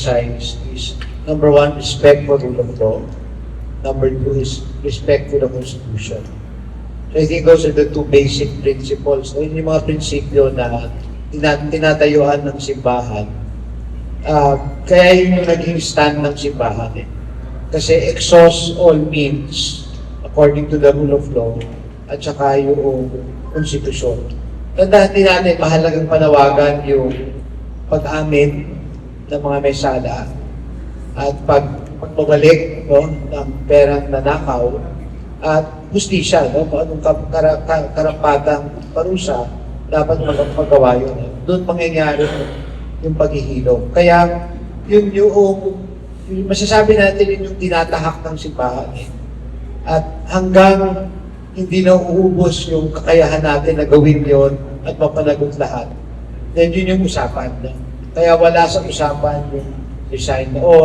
emphasize is, number one, respect for rule of law. Number two is respect for the Constitution. So I think those are the two basic principles. So, yung mga prinsipyo na tinatayuan ng simbahan. Kaya yun yung naging stand ng simbahan. Kasi exhaust all means according to the rule of law at saka yung konstitusyon. Tandaan din natin, mahalagang panawagan yung pag-amin ng mga mesada at pagbabalik ng perang nanakaw at hustisya, kung anong karapatang parusa dapat magawa yun. Doon mangyayari yung paghihilom. Kaya yung masasabi natin yung tinatahak ng simbahan. At hanggang hindi na uubos yung kakayahan natin na gawin yon at mapanagot lahat, then yun yung usapan. Kaya wala sa usapan yung design na,